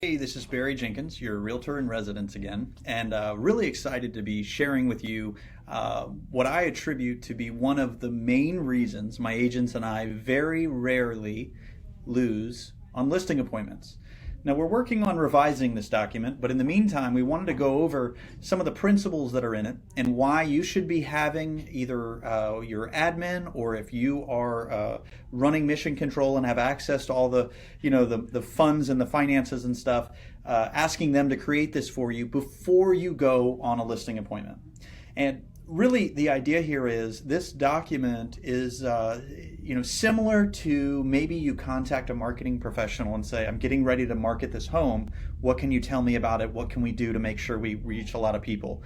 Hey, this is Barry Jenkins, your realtor in residence again, and really excited to be sharing with you what I attribute to be one of the main reasons my agents and I very rarely lose on listing appointments. Now, we're working on revising this document, but in the meantime, we wanted to go over some of the principles that are in it and why you should be having either your admin, or if you are running mission control and have access to all the, the funds and the finances and stuff, asking them to create this for you before you go on a listing appointment. And really, the idea here is this document is similar to maybe you contact a marketing professional and say, I'm getting ready to market this home. What can you tell me about it? What can we do to make sure we reach a lot of people?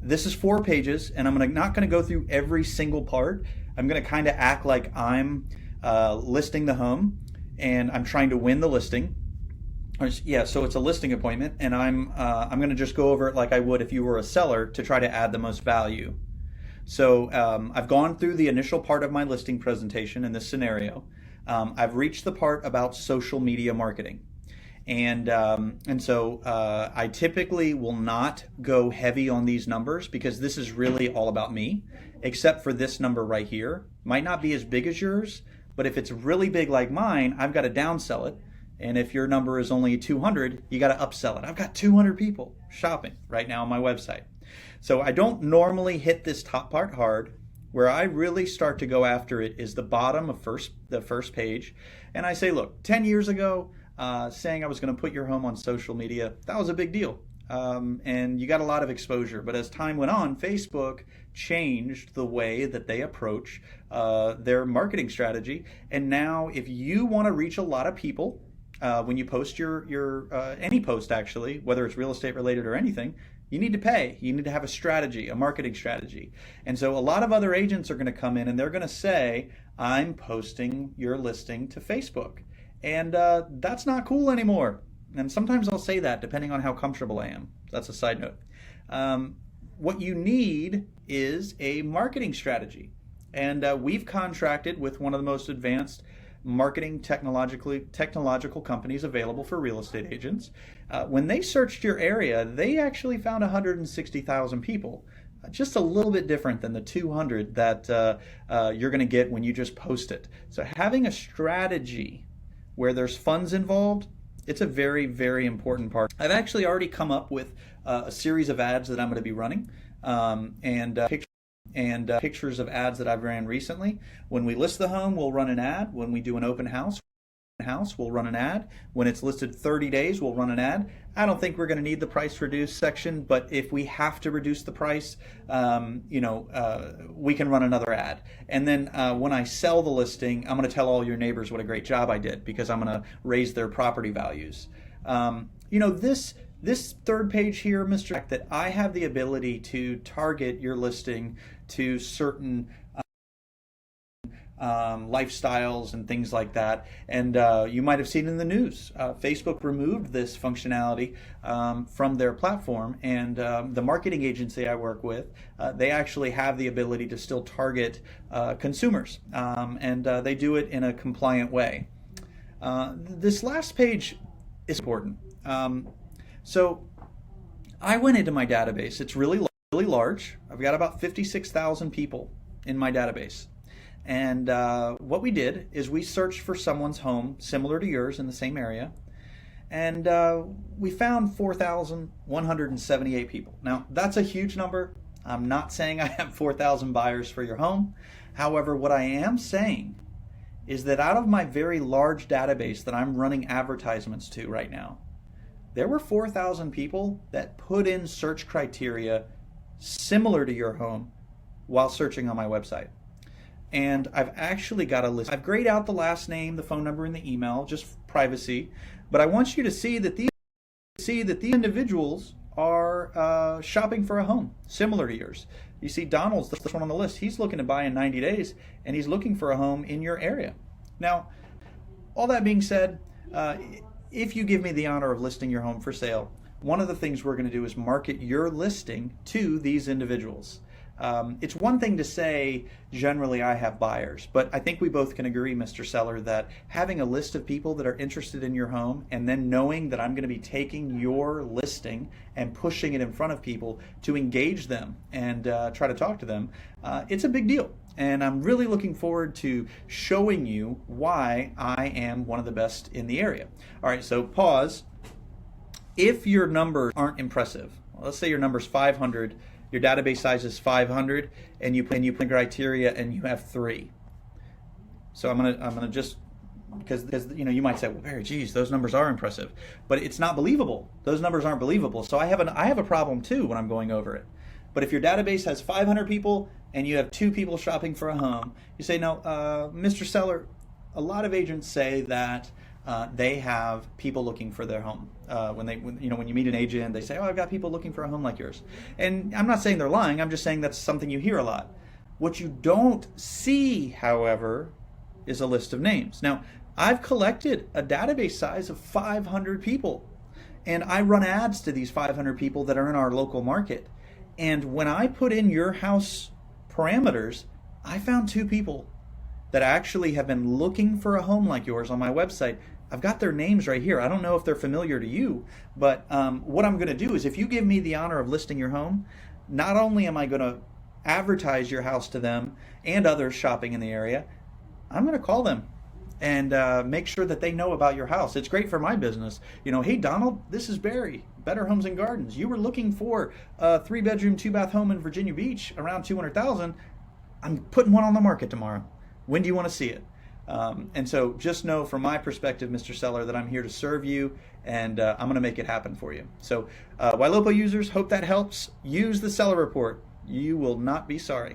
This is 4 pages, and I'm not going to go through every single part. I'm going to kind of act like I'm listing the home and I'm trying to win the listing. Yeah, so it's a listing appointment, and I'm going to just go over it like I would if you were a seller to try to add the most value. So I've gone through the initial part of my listing presentation in this scenario. I've reached the part about social media marketing, and so I typically will not go heavy on these numbers because this is really all about me, except for this number right here. Might not be as big as yours, but if it's really big like mine, I've got to downsell it. And if your number is only 200, you got to upsell it. I've got 200 people shopping right now on my website. So I don't normally hit this top part hard. Where I really start to go after it is the bottom of the first page. And I say, look, 10 years ago, saying I was going to put your home on social media, that was a big deal. And you got a lot of exposure. But as time went on, Facebook changed the way that they approach their marketing strategy. And now if you want to reach a lot of people, when you post your any post actually, whether it's real estate related or anything, you need to pay. You need to have a strategy, a marketing strategy. And so a lot of other agents are going to come in and they're going to say, I'm posting your listing to Facebook. And that's not cool anymore. And sometimes I'll say that depending on how comfortable I am. That's a side note. What you need is a marketing strategy. And we've contracted with one of the most advanced marketing technological companies available for real estate agents. When they searched your area, they actually found 160,000 people. Just a little bit different than the 200 that you're going to get when you just post it. So having a strategy where there's funds involved, it's a very, very important part. I've actually already come up with a series of ads that I'm going to be running, and pictures of ads that I've ran recently. When we list the home, we'll run an ad. When we do an open house, we'll run an ad. When it's listed 30 days, we'll run an ad. I don't think we're going to need the price reduced section, but if we have to reduce the price, we can run another ad. And then when I sell the listing, I'm going to tell all your neighbors what a great job I did because I'm going to raise their property values. This third page here, Mr. that I have the ability to target your listing to certain lifestyles and things like that. And you might have seen in the news, Facebook removed this functionality from their platform, and the marketing agency I work with, they actually have the ability to still target consumers, and they do it in a compliant way. This last page is important. So I went into my database. It's really large. I've got about 56,000 people in my database. And what we did is we searched for someone's home similar to yours in the same area. And we found 4,178 people. Now, that's a huge number. I'm not saying I have 4,000 buyers for your home. However, what I am saying is that out of my very large database that I'm running advertisements to right now, there were 4,000 people that put in search criteria similar to your home while searching on my website. And I've actually got a list. I've grayed out the last name, the phone number, and the email, just privacy. But I want you to see that these individuals are shopping for a home similar to yours. You see Donald's the first one on the list. He's looking to buy in 90 days, and he's looking for a home in your area. Now, all that being said, if you give me the honor of listing your home for sale, one of the things we're going to do is market your listing to these individuals. It's one thing to say, generally, I have buyers, but I think we both can agree, Mr. Seller, that having a list of people that are interested in your home and then knowing that I'm going to be taking your listing and pushing it in front of people to engage them and try to talk to them, it's a big deal. And I'm really looking forward to showing you why I am one of the best in the area. All right, so pause. If your numbers aren't impressive, let's say your number's 500, your database size is 500, and you put criteria and you have 3. So I'm gonna just, because you might say, well, Barry, geez, those numbers are impressive, but it's not believable. Those numbers aren't believable. So I have a problem too when I'm going over it. But if your database has 500 people and you have 2 people shopping for a home, you say, no, Mr. Seller, a lot of agents say that they have people looking for their home. When you meet an agent, they say, oh, I've got people looking for a home like yours. And I'm not saying they're lying. I'm just saying that's something you hear a lot. What you don't see, however, is a list of names. Now, I've collected a database size of 500 people, and I run ads to these 500 people that are in our local market. And when I put in your house parameters, I found 2 people that actually have been looking for a home like yours on my website. I've got their names right here. I don't know if they're familiar to you, but what I'm going to do is, if you give me the honor of listing your home, not only am I going to advertise your house to them and others shopping in the area, I'm going to call them and make sure that they know about your house. It's great for my business. Hey, Donald, this is Barry, Better Homes and Gardens. You were looking for a 3-bedroom, 2-bath home in Virginia Beach around $200,000. I'm putting one on the market tomorrow. When do you want to see it? And so just know, from my perspective, Mr. Seller, that I'm here to serve you, and I'm going to make it happen for you. So Ylopo users, hope that helps. Use the seller report. You will not be sorry.